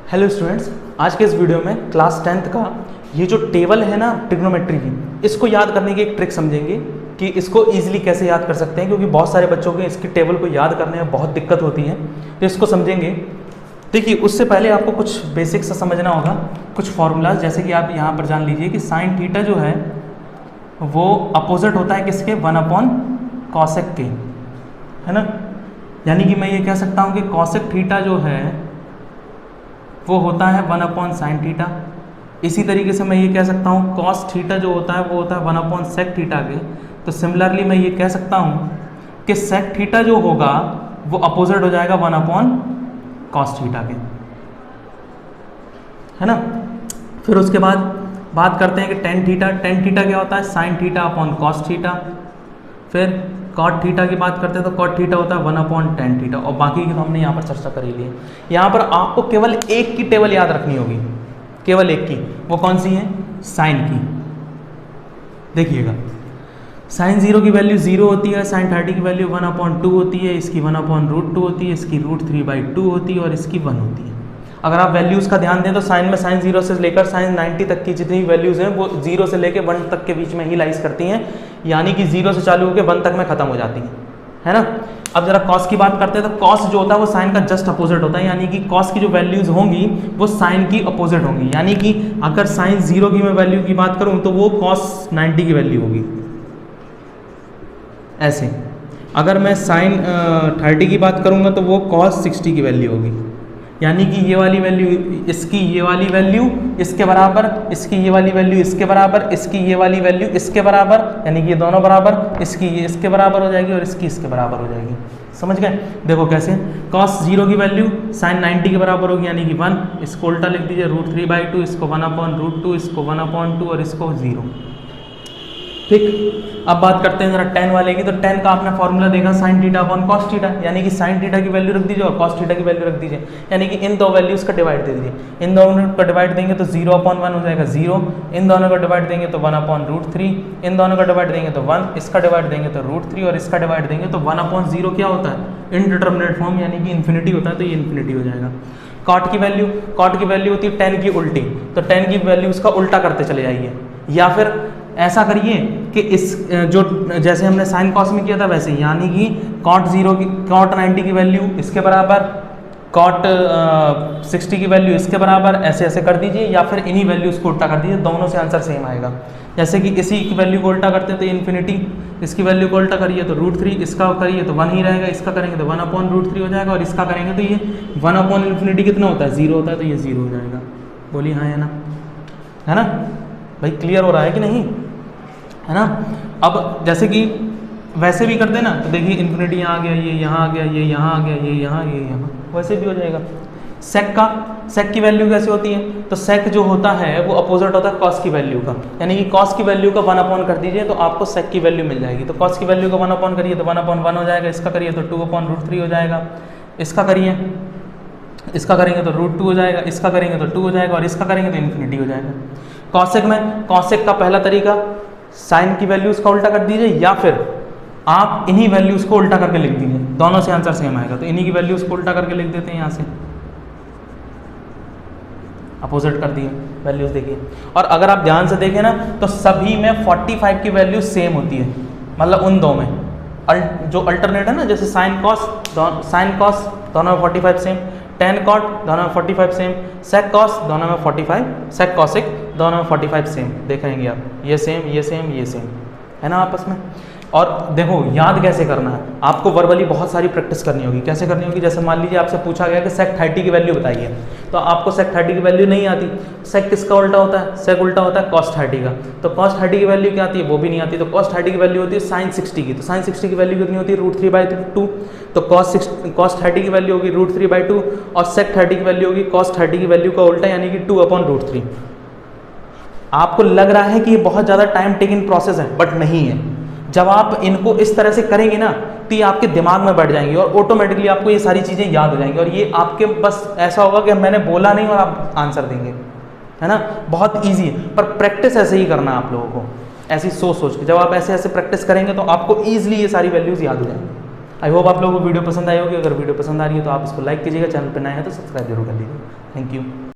Hello students, आज के इस वीडियो में क्लास 10th का ये जो टेबल है ना ट्रिग्नोमेट्री की, इसको याद करने की एक ट्रिक समझेंगे कि इसको इजीली कैसे याद कर सकते हैं, क्योंकि बहुत सारे बच्चों को इसकी टेबल को याद करने में बहुत दिक्कत होती है। तो इसको समझेंगे। देखिए, उससे पहले आपको कुछ बेसिक सा समझना होगा, कुछ फॉर्मूलाज। जैसे कि आप यहाँ पर जान लीजिए कि साइन थीटा जो है वो अपोजिट होता है किसके, 1/cosec के, है ना। यानी कि मैं ये कह सकता हूँ कि cosec थीटा जो है वो होता है 1/sin थीटा। इसी तरीके से मैं ये कह सकता हूँ cos थीटा जो होता है वो होता है 1/sec थीटा के। तो सिमिलरली मैं ये कह सकता हूँ कि sec थीटा जो होगा वो अपोजिट हो जाएगा 1/cos थीटा के, है ना। फिर उसके बाद बात करते हैं कि tan थीटा क्या होता है, sin theta upon cos theta. फिर cot थीटा की बात करते हैं तो cot थीटा होता है 1/tan थीटा। और बाकी की तो हमने यहाँ पर चर्चा कर ही ली है। यहाँ पर आपको केवल एक की टेबल याद रखनी होगी, केवल एक की। वो कौन सी है, साइन की। देखिएगा, साइन 0 की वैल्यू 0 होती है, साइन 30 की वैल्यू 1/2 होती है, इसकी 1/√2 होती है, इसकी √3/2 होती है और इसकी 1 होती है। अगर आप वैल्यूज़ का ध्यान दें तो साइन में साइन 0 से लेकर साइन 90 तक की जितनी वैल्यूज़ हैं वो 0 से लेकर 1 तक के बीच में ही लाइज करती हैं, यानी कि 0 से चालू होकर 1 तक में ख़त्म हो जाती हैं, है ना। अब जरा कॉस की बात करते हैं तो कॉस जो होता है वो साइन का जस्ट अपोजिट होता है, यानी कि कॉस की जो वैल्यूज़ होंगी वो साइन की अपोजिट होंगी। यानी कि अगर साइन 0 की मैं वैल्यू की बात करूँ तो वो कॉस 90 की वैल्यू होगी, ऐसे। अगर मैं साइन 30 की बात करूँगा तो वो कॉस 60 की वैल्यू होगी। यानी कि ये वाली वैल्यू इसकी ये वाली वैल्यू इसके बराबर, इसकी ये वाली वैल्यू इसके बराबर, इसकी ये वाली वैल्यू इसके बराबर, यानी कि ये दोनों बराबर, इसकी ये इसके बराबर हो जाएगी और इसकी इसके बराबर हो जाएगी। समझ गए। देखो कैसे, cos 0 की वैल्यू sin 90 के बराबर होगी, यानी कि 1। इसको उल्टा लिख दीजिए, √3/2, इसको 1/√2, इसको 1/2 और इसको 0। ठीक। अब बात करते हैं जरा tan वाले की। तो tan का आपने फॉर्मूला देखा, sin theta upon cos theta, यानी कि sin थीटा की वैल्यू रख दीजिए और cos थीटा की वैल्यू रख दीजिए, यानी कि इन दो वैल्यूज़ का डिवाइड दे दीजिए। इन दोनों का डिवाइड देंगे तो 0/1 हो जाएगा 0, इन दोनों का डिवाइड देंगे तो 1/√3, इन दोनों का डिवाइड देंगे तो 1, इसका डिवाइड देंगे तो √3 और इसका डिवाइड देंगे तो 1/0 क्या होता है, इनडिटरमिनेट फॉर्म, यानी कि इन्फिनिटी होता है, तो ये इन्फिनिटी हो जाएगा। cot की वैल्यू होती है tan की उल्टी, तो tan की वैल्यू उसका उल्टा करते चले जाइए। या फिर ऐसा करिए कि इस जो जैसे हमने साइन कॉस में किया था वैसे, यानी कि cot 90 की वैल्यू इसके बराबर, cot 60 की वैल्यू इसके बराबर, ऐसे ऐसे कर दीजिए। या फिर इन्हीं वैल्यूज़ को उल्टा कर दीजिए, दोनों से आंसर सेम आएगा। जैसे कि इसी की वैल्यू को उल्टा करते हैं तो इन्फिनिटी, इसकी वैल्यू को उल्टा करिए तो √3, इसका करिए तो 1 ही रहेगा, इसका करेंगे तो 1/√3 हो जाएगा और इसका करेंगे तो ये 1/∞ कितना होता है, 0 होता है, तो ये 0 हो जाएगा। बोलिए हाँ या ना, है ना भाई। क्लियर हो रहा है कि नहीं, है ना। अब जैसे कि वैसे भी करते ना, तो देखिए इन्फिनिटी यहाँ आ गया, ये यहाँ आ गया, ये यहाँ आ गया, ये यहाँ, वैसे भी हो जाएगा। सेक की वैल्यू कैसे होती है, तो सेक जो होता है वो अपोजिट होता है कॉस की वैल्यू का, यानी कि कॉस की वैल्यू का 1/, कर दीजिए तो आपको सेक की वैल्यू मिल जाएगी। तो कॉस की वैल्यू का 1/, करिए तो 1/1 हो जाएगा, इसका करिए तो 2/√3 हो जाएगा, इसका करिए, इसका करेंगे तो √2 हो जाएगा, इसका करेंगे तो 2 हो जाएगा और इसका करेंगे तो इन्फिनिटी हो जाएगा। कॉसेक में, कॉसेक का पहला तरीका साइन की वैल्यूज़ का उल्टा कर दीजिए, या फिर आप इन्हीं वैल्यूज़ को उल्टा करके लिख दीजिए, दोनों से आंसर सेम आएगा। तो इन्हीं की वैल्यूज़ को उल्टा करके लिख देते हैं, यहाँ से अपोजिट कर दिए वैल्यूज़, देखिए। और अगर आप ध्यान से देखें ना तो सभी में 45 की वैल्यू सेम होती है, मतलब उन दो में जो अल्टरनेट है ना, जैसे साइन कॉस दोनों में 45 सेम, tan cot दोनों में 45 सेम, sec cos दोनों में 45, sec cosec दोनों में 45 सेम। देखेंगे आप, ये सेम, ये सेम, ये सेम, है ना आपस में। और देखो याद कैसे करना है, आपको वर्बली बहुत सारी प्रैक्टिस करनी होगी। कैसे करनी होगी, जैसे मान लीजिए आपसे पूछा गया कि sec 30 की वैल्यू बताइए, तो आपको sec 30 की वैल्यू नहीं आती। sec किसका उल्टा होता है, sec उल्टा होता है cos 30 का, तो cos 30 की वैल्यू क्या आती है, वो भी नहीं आती। तो cos 30 की वैल्यू होती है sin 60 की, तो sin 60 की वैल्यू कितनी होती है, √3/2। तो cos 30 की वैल्यू होगी √3/2 और sec 30 की वैल्यू होगी cos 30 की वैल्यू का उल्टा, यानी कि 2/√3। आपको लग रहा है कि ये बहुत ज़्यादा टाइम टेकिंग प्रोसेस है, बट नहीं है। जब आप इनको इस तरह से करेंगे ना तो ये आपके दिमाग में बैठ जाएंगी और ऑटोमेटिकली आपको ये सारी चीज़ें याद हो जाएंगी, और ये आपके बस ऐसा होगा कि मैंने बोला नहीं और आप आंसर देंगे, है ना। बहुत ईजी है, पर प्रैक्टिस ऐसे ही करना है आप लोगों को, ऐसी सोच के। जब आप ऐसे ऐसे प्रैक्टिस करेंगे तो आपको ईजिली ये सारी वैल्यूज़ याद हो जाएंगी। आई होप आप लोगों को वीडियो पसंद आई होगी। अगर वीडियो पसंद आ रही है तो आप इसको लाइक कीजिएगा, चैनल पर नए हैं तो सब्सक्राइब जरूर कर लीजिएगा। Thank you.